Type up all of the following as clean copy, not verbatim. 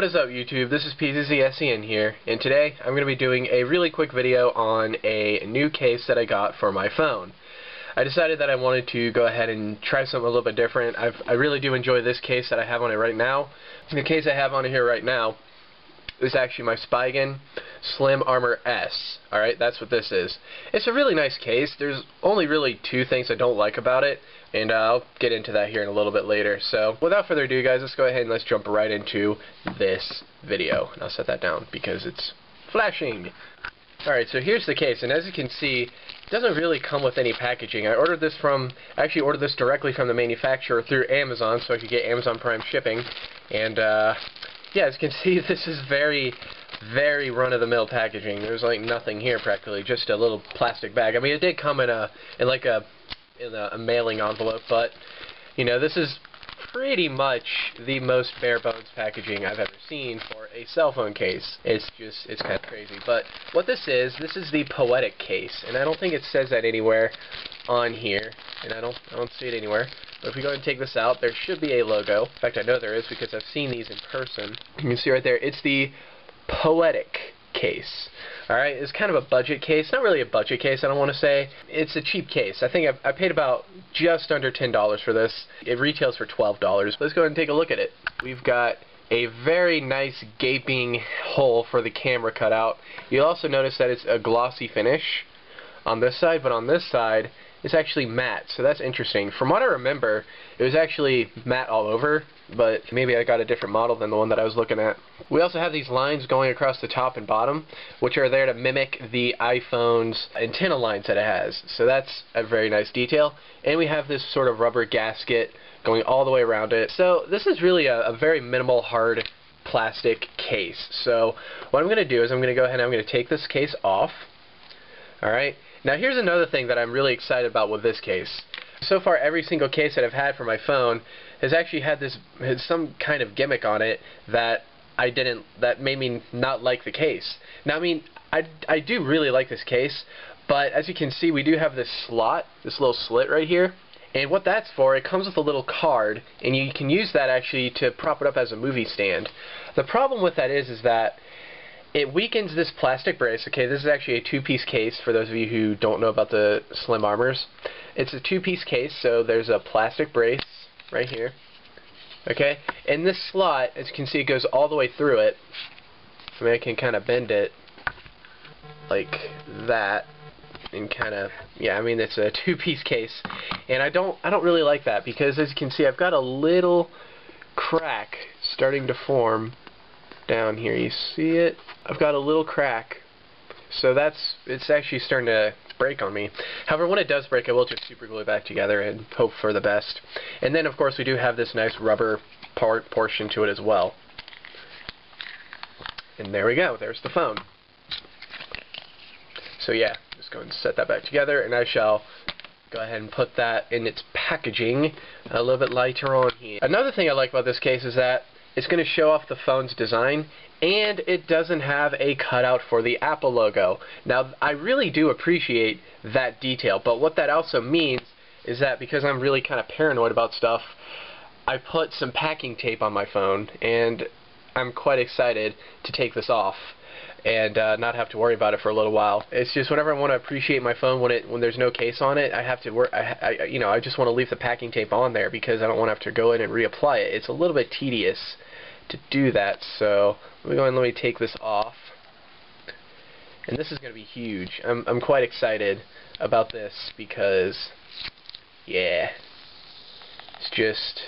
What is up, YouTube? This is PZZSEN here, and today I'm going to be doing a really quick video on a new case that I got for my phone. I decided that I wanted to go ahead and try something a little bit different. I really do enjoy this case that I have on it right now. The case I have on here right now is actually my Spigen Slim Armor S. Alright, that's what this is. It's a really nice case. There's only really two things I don't like about it, and I'll get into that here in a little bit later. So, without further ado, guys, let's go ahead and let's jump right into this video. And I'll set that down because it's flashing. Alright, so here's the case, and as you can see, it doesn't really come with any packaging. I ordered this actually ordered this directly from the manufacturer through Amazon, so I could get Amazon Prime shipping, and yeah, as you can see, this is very, very run-of-the-mill packaging. There's like nothing here practically, just a little plastic bag. I mean, it did come in a mailing envelope, but you know, this is pretty much the most bare-bones packaging I've ever seen for a cell phone case. It's kind of crazy. But what this is the Poetic case, and I don't think it says that anywhere on here, and I don't see it anywhere. But if we go ahead and take this out, there should be a logo. In fact, I know there is because I've seen these in person. You can see right there, it's the Poetic case. Alright, it's kind of a budget case. Not really a budget case, I don't want to say. It's a cheap case. I think I paid about just under $10 for this. It retails for $12. Let's go ahead and take a look at it. We've got a very nice gaping hole for the camera cutout. You'll also notice that it's a glossy finish on this side, but on this side it's actually matte, so that's interesting. From what I remember, it was actually matte all over, but maybe I got a different model than the one that I was looking at. We also have these lines going across the top and bottom, which are there to mimic the iPhone's antenna lines that it has. So that's a very nice detail. And we have this sort of rubber gasket going all the way around it. So this is really a very minimal, hard plastic case. So what I'm going to do is I'm going to go ahead and I'm going to take this case off. Alright, now here's another thing that I'm really excited about with this case. So far, every single case that I've had for my phone has actually had some kind of gimmick on it that that made me not like the case. Now, I mean, I do really like this case, but as you can see, we do have this slot, this little slit right here. And what that's for, it comes with a little card, and you can use that actually to prop it up as a movie stand. The problem with that is that it weakens this plastic brace. Okay, this is actually a two-piece case for those of you who don't know about the Slim Armors. It's a two-piece case, so there's a plastic brace right here. Okay, and this slot, as you can see, it goes all the way through it. I mean, I can kind of bend it like that, and kind of, yeah, I mean, it's a two-piece case, and I don't really like that because, as you can see, I've got a little crack starting to form down here. You see it? I've got a little crack, so it's actually starting to break on me. However, when it does break, I will just super glue it back together and hope for the best. And then, of course, we do have this nice rubber portion to it as well. And there we go. There's the phone. So yeah, just go and set that back together, and I shall go ahead and put that in its packaging a little bit later on here. Another thing I like about this case is that it's going to show off the phone's design, and it doesn't have a cutout for the Apple logo. Now, I really do appreciate that detail, but what that also means is that because I'm really kind of paranoid about stuff, I put some packing tape on my phone, and I'm quite excited to take this off and not have to worry about it for a little while. It's just whenever I want to appreciate my phone when there's no case on it, I have to work. I just want to leave the packing tape on there because I don't want to have to go in and reapply it. It's a little bit tedious to do that. So let me go and let me take this off. And this is going to be huge. I'm quite excited about this because, yeah, it's just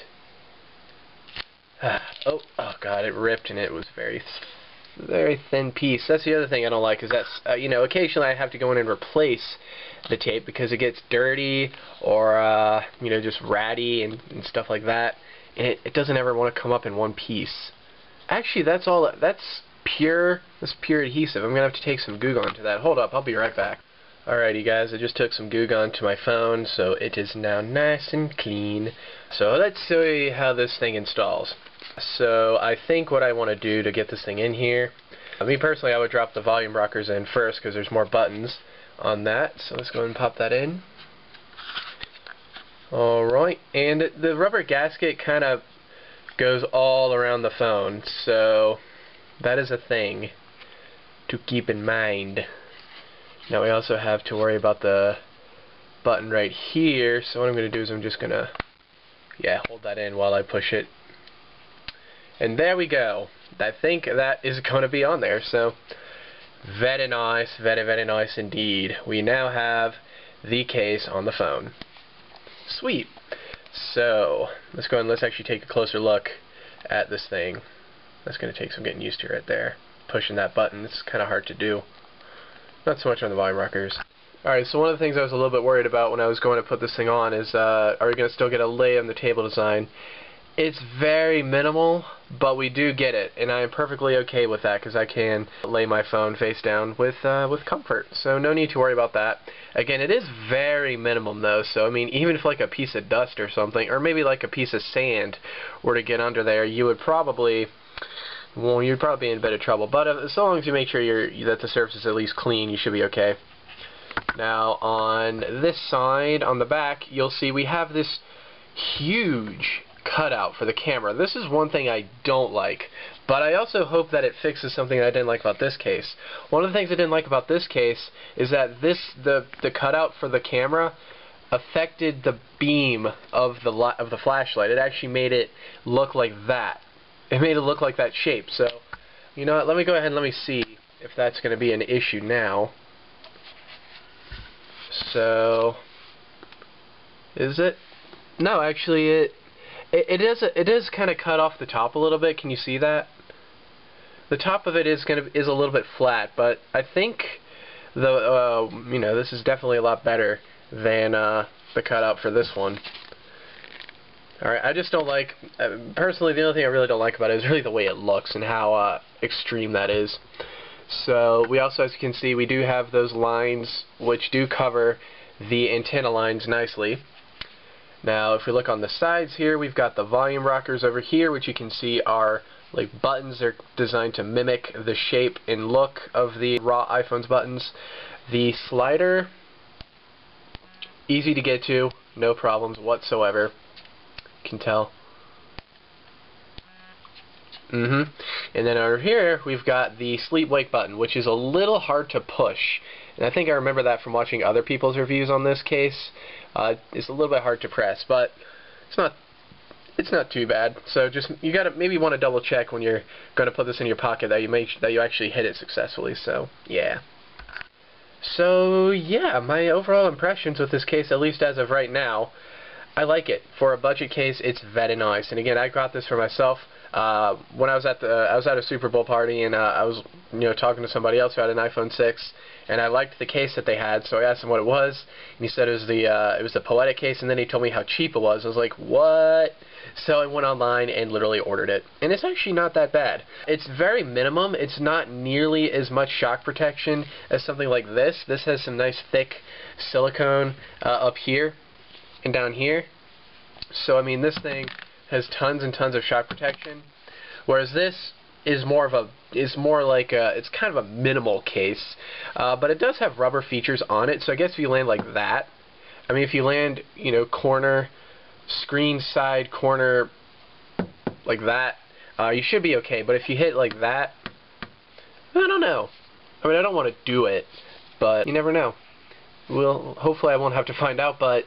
oh god, it ripped, and it was very thin piece. That's the other thing I don't like, is that you know, occasionally I have to go in and replace the tape because it gets dirty or you know, just ratty and stuff like that, and it doesn't ever want to come up in one piece. Actually, that's pure adhesive. I'm gonna have to take some Goo Gone to that. Hold up, I'll be right back. Alrighty guys, I just took some Goo Gone to my phone, so it is now nice and clean. So let's see how this thing installs. So I think what I want to do to get this thing in here, me personally, I would drop the volume rockers in first because there's more buttons on that. So let's go ahead and pop that in. Alright, and the rubber gasket kind of goes all around the phone, so that is a thing to keep in mind. Now we also have to worry about the button right here, so what I'm going to do is I'm just going to hold that in while I push it. And there we go. I think that is going to be on there, so very nice, very, very nice indeed. We now have the case on the phone. Sweet. So, let's go ahead and let's actually take a closer look at this thing. That's going to take some getting used to right there. Pushing that button, it's kind of hard to do. Not so much on the volume rockers. Alright, so one of the things I was a little bit worried about when I was going to put this thing on is, are we going to still get a lay on the table design? It's very minimal, but we do get it, and I am perfectly okay with that because I can lay my phone face down with comfort. So no need to worry about that. Again, it is very minimum though, so I mean, even if like a piece of dust or something, or maybe like a piece of sand were to get under there, you would probably, well, you'd probably be in a bit of trouble. But as long as you make sure that the surface is at least clean, you should be okay. Now on this side, on the back, you'll see we have this huge cutout for the camera. This is one thing I don't like, but I also hope that it fixes something that I didn't like about this case. One of the things I didn't like about this case is that the cutout for the camera affected the beam of the flashlight. It actually made it look like that. It made it look like that shape. So, you know what, let me go ahead and let me see if that's going to be an issue now. So, is it? No, actually it is kind of cut off the top a little bit. Can you see that? The top of it is a little bit flat, but I think this is definitely a lot better than the cutout for this one. Alright, I just don't like, personally, the only thing I really don't like about it is really the way it looks and how extreme that is. So we also, as you can see, we do have those lines which do cover the antenna lines nicely. Now, if we look on the sides here, we've got the volume rockers over here, which you can see are like buttons. They're designed to mimic the shape and look of the raw iPhone's buttons. The slider, easy to get to, no problems whatsoever. You can tell. And then over here, we've got the sleep-wake button, which is a little hard to push. And I think I remember that from watching other people's reviews on this case. It's a little bit hard to press, but it's not too bad. So you gotta maybe want to double check when you're going to put this in your pocket that you actually hit it successfully. So yeah. So yeah, my overall impressions with this case, at least as of right now, I like it. For a budget case, it's very nice. And again, I got this for myself. When I was at a Super Bowl party, and I was talking to somebody else who had an iPhone 6, and I liked the case that they had, so I asked him what it was, and he said it was the Poetic case, and then he told me how cheap it was. I was like, what? So I went online and literally ordered it, and it's actually not that bad. It's very minimum. It's not nearly as much shock protection as something like this. This has some nice thick silicone up here and down here. So I mean, this thing has tons and tons of shock protection, whereas this is more like it's kind of a minimal case, but it does have rubber features on it. So I guess if you land like that, I mean, if you land corner, screen side corner like that, you should be okay. But if you hit like that, I don't know. I mean, I don't want to do it, but you never know. Well, hopefully I won't have to find out, but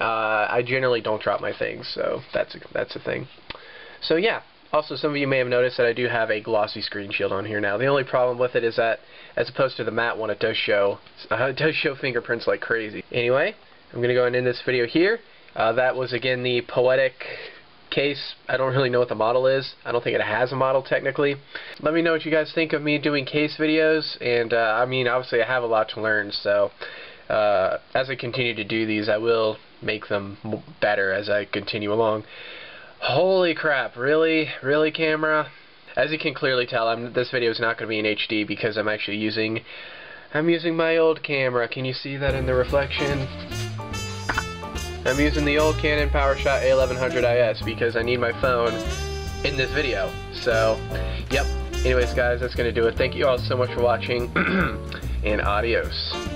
I generally don't drop my things, so that's a thing. So yeah. Also, some of you may have noticed that I do have a glossy screen shield on here now. The only problem with it is that, as opposed to the matte one, it does show fingerprints like crazy. Anyway, I'm going to go and end this video here. That was, again, the Poetic case. I don't really know what the model is. I don't think it has a model, technically. Let me know what you guys think of me doing case videos, and, I mean, obviously I have a lot to learn, so as I continue to do these, I will make them better as I continue along. Holy crap, really? Really, camera? As you can clearly tell, this video is not going to be in HD because I'm actually using my old camera. Can you see that in the reflection? I'm using the old Canon PowerShot A1100 IS because I need my phone in this video. So, yep. Anyways, guys, that's going to do it. Thank you all so much for watching, and adios.